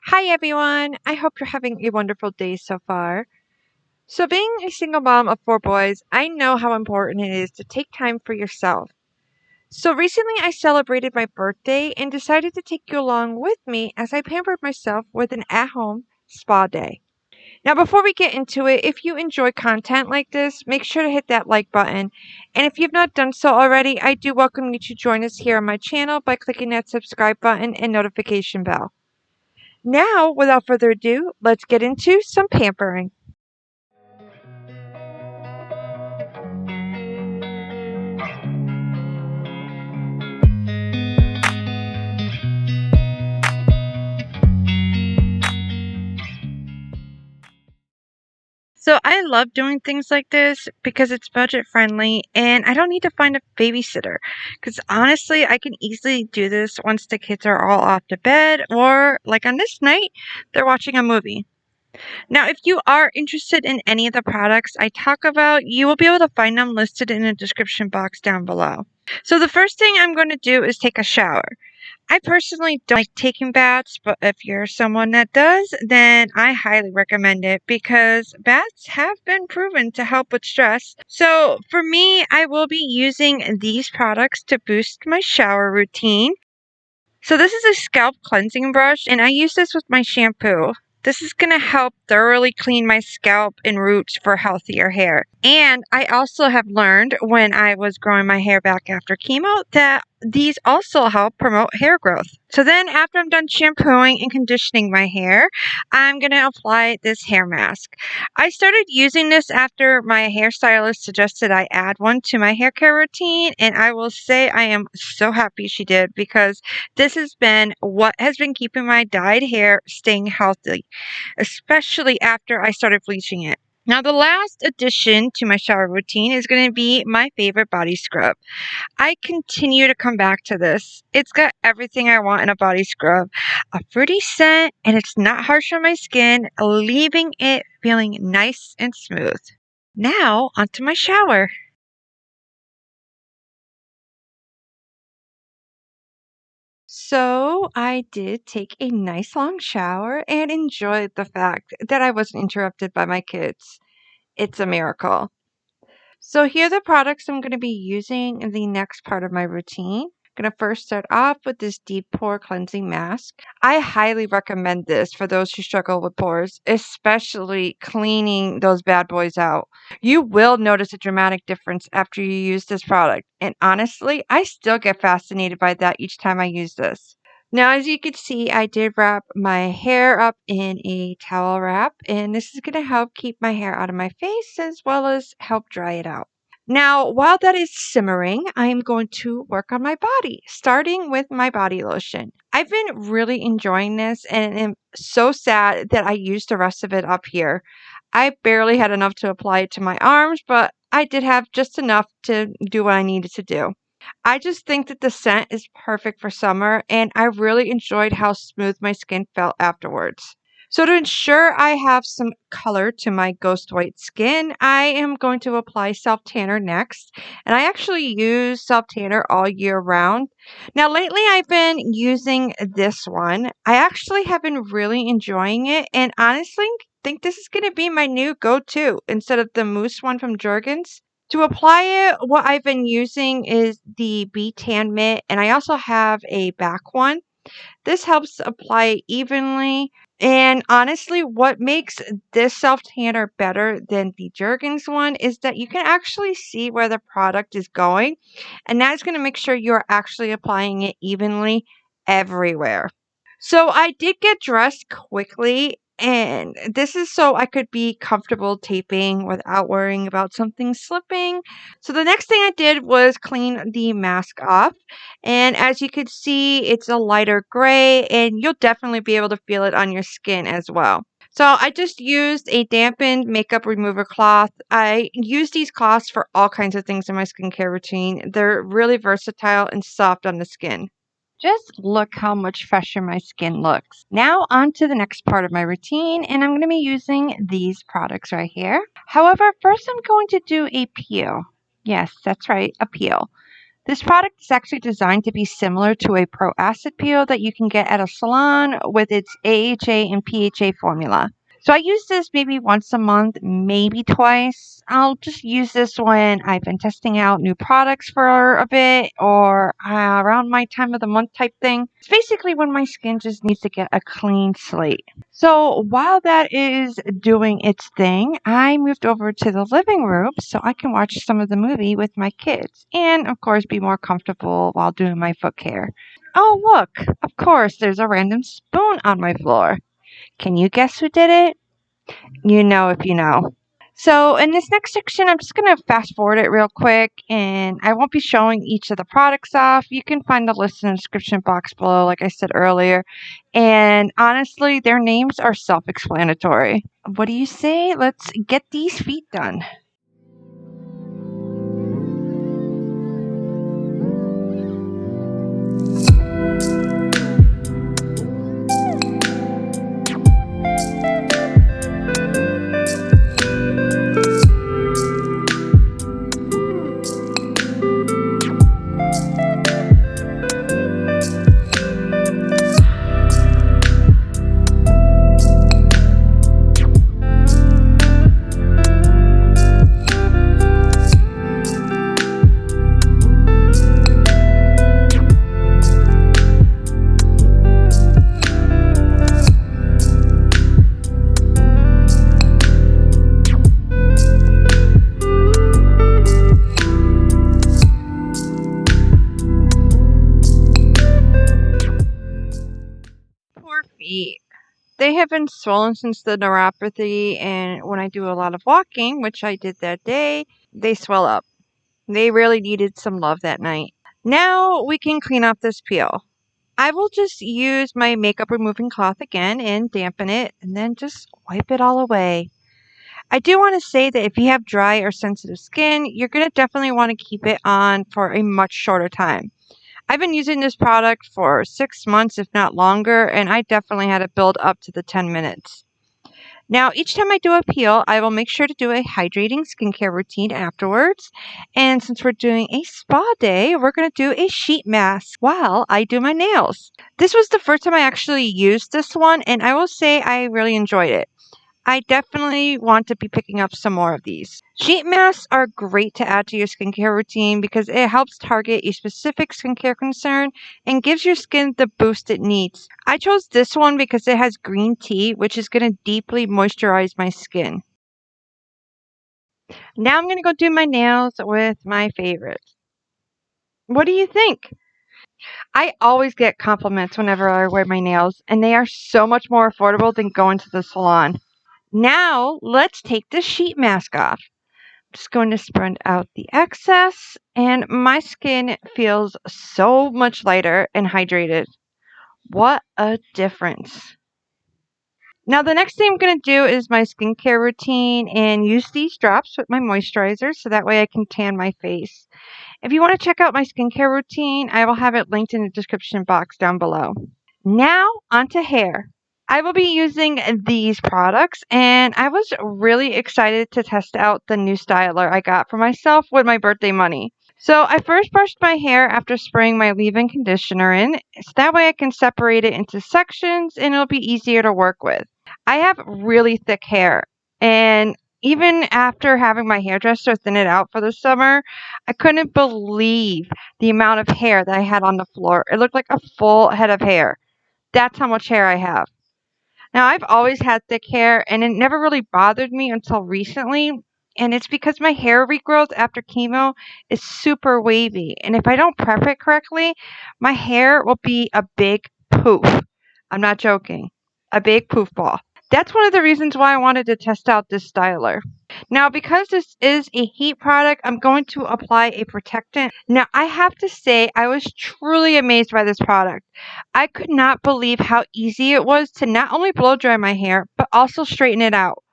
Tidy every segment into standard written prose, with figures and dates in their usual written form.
Hi everyone! I hope you're having a wonderful day so far. So, being a single mom of four boys, I know how important it is to take time for yourself. So, recently I celebrated my birthday and decided to take you along with me as I pampered myself with an at home spa day. Now, before we get into it, if you enjoy content like this, make sure to hit that like button. And if you've not done so already, I do welcome you to join us here on my channel by clicking that subscribe button and notification bell. Now, without further ado, let's get into some pampering. So I love doing things like this because it's budget friendly and I don't need to find a babysitter. Because honestly, I can easily do this once the kids are all off to bed or, like on this night, they're watching a movie. Now, if you are interested in any of the products I talk about, you will be able to find them listed in the description box down below. So the first thing I'm going to do is take a shower. I personally don't like taking baths, but if you're someone that does, then I highly recommend it because baths have been proven to help with stress. So for me, I will be using these products to boost my shower routine. So this is a scalp cleansing brush, and I use this with my shampoo. This is going to help thoroughly clean my scalp and roots for healthier hair. And I also have learned when I was growing my hair back after chemo that these also help promote hair growth. So then after I'm done shampooing and conditioning my hair, I'm going to apply this hair mask. I started using this after my hairstylist suggested I add one to my hair care routine, and I will say I am so happy she did because this has been what has been keeping my dyed hair staying healthy, especially after I started bleaching it. Now, the last addition to my shower routine is going to be my favorite body scrub. I continue to come back to this. It's got everything I want in a body scrub, a fruity scent, and it's not harsh on my skin, leaving it feeling nice and smooth. Now, onto my shower. So I did take a nice long shower and enjoyed the fact that I wasn't interrupted by my kids. It's a miracle. So here are the products I'm going to be using in the next part of my routine. I'm going to first start off with this deep pore cleansing mask. I highly recommend this for those who struggle with pores, especially cleaning those bad boys out. You will notice a dramatic difference after you use this product. And honestly, I still get fascinated by that each time I use this. Now, as you can see, I did wrap my hair up in a towel wrap, and this is going to help keep my hair out of my face as well as help dry it out. Now, while that is simmering, I am going to work on my body, starting with my body lotion. I've been really enjoying this and am so sad that I used the rest of it up here. I barely had enough to apply it to my arms, but I did have just enough to do what I needed to do. I just think that the scent is perfect for summer, and I really enjoyed how smooth my skin felt afterwards. So, to ensure I have some color to my ghost white skin, I am going to apply self tanner next. And I actually use self tanner all year round. Now, lately I've been using this one. I actually have been really enjoying it, and honestly, think this is going to be my new go to instead of the mousse one from Jergens. To apply it, what I've been using is the B Tan Mitt, and I also have a back one. This helps apply it evenly. And honestly, what makes this self tanner better than the Jergens one is that you can actually see where the product is going, and that's going to make sure you're actually applying it evenly everywhere. So I did get dressed quickly, and this is so I could be comfortable taping without worrying about something slipping. So the next thing I did was clean the mask off. And as you can see, it's a lighter gray, and you'll definitely be able to feel it on your skin as well. So I just used a dampened makeup remover cloth. I use these cloths for all kinds of things in my skincare routine. They're really versatile and soft on the skin. Just look how much fresher my skin looks. Now on to the next part of my routine, and I'm going to be using these products right here. However, first I'm going to do a peel. Yes, that's right, a peel. This product is actually designed to be similar to a pro acid peel that you can get at a salon with its AHA and PHA formula. So I use this maybe once a month, maybe twice. I'll just use this when I've been testing out new products for a bit or around my time of the month type thing. It's basically when my skin just needs to get a clean slate. So while that is doing its thing, I moved over to the living room so I can watch some of the movie with my kids and, of course, be more comfortable while doing my foot care. Oh, look, of course, there's a random spoon on my floor. Can you guess who did it? You know if you know. So in this next section, I'm just going to fast forward it real quick, and I won't be showing each of the products off. You can find the list in the description box below, like I said earlier. And honestly, their names are self-explanatory. What do you say? Let's get these feet done. Poor feet. They have been swollen since the neuropathy, and when I do a lot of walking, which I did that day, they swell up. They really needed some love that night. Now we can clean off this peel. I will just use my makeup removing cloth again and dampen it and then just wipe it all away. I do want to say that if you have dry or sensitive skin, you're going to definitely want to keep it on for a much shorter time. I've been using this product for 6 months, if not longer, and I definitely had to build up to the 10 minutes. Now, each time I do a peel, I will make sure to do a hydrating skincare routine afterwards. And since we're doing a spa day, we're going to do a sheet mask while I do my nails. This was the first time I actually used this one, and I will say I really enjoyed it. I definitely want to be picking up some more of these. Sheet masks are great to add to your skincare routine because it helps target a specific skincare concern and gives your skin the boost it needs. I chose this one because it has green tea, which is going to deeply moisturize my skin. Now I'm going to go do my nails with my favorites. What do you think? I always get compliments whenever I wear my nails, and they are so much more affordable than going to the salon. Now, let's take the sheet mask off. I'm just going to spread out the excess, and my skin feels so much lighter and hydrated. What a difference. Now, the next thing I'm going to do is my skincare routine and use these drops with my moisturizer so that way I can tan my face. If you want to check out my skincare routine, I will have it linked in the description box down below. Now, onto hair. I will be using these products, and I was really excited to test out the new styler I got for myself with my birthday money. So I first brushed my hair after spraying my leave-in conditioner in, so that way I can separate it into sections and it'll be easier to work with. I have really thick hair, and even after having my hairdresser thin it out for the summer, I couldn't believe the amount of hair that I had on the floor. It looked like a full head of hair. That's how much hair I have. Now, I've always had thick hair, and it never really bothered me until recently. And it's because my hair regrowth after chemo is super wavy. And if I don't prep it correctly, my hair will be a big poof. I'm not joking. A big poof ball. That's one of the reasons why I wanted to test out this styler. Now, because this is a heat product, I'm going to apply a protectant. Now, I have to say, I was truly amazed by this product. I could not believe how easy it was to not only blow dry my hair, but also straighten it out.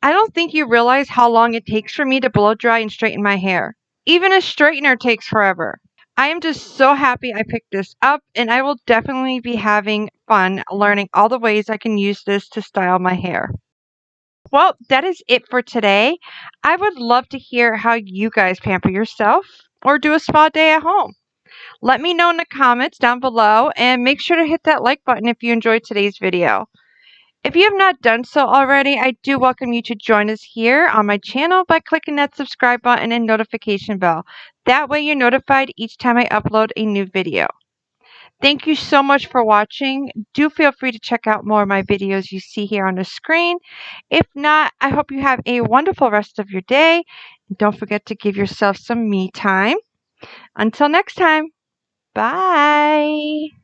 I don't think you realize how long it takes for me to blow dry and straighten my hair. Even a straightener takes forever. I am just so happy I picked this up, and I will definitely be having fun learning all the ways I can use this to style my hair. Well, that is it for today. I would love to hear how you guys pamper yourself. or do a spa day at home? Let me know in the comments down below, and make sure to hit that like button if you enjoyed today's video. If you have not done so already, I do welcome you to join us here on my channel by clicking that subscribe button and notification bell. That way you're notified each time I upload a new video. Thank you so much for watching. Do feel free to check out more of my videos you see here on the screen. If not, I hope you have a wonderful rest of your day. Don't forget to give yourself some me time. Until next time, bye.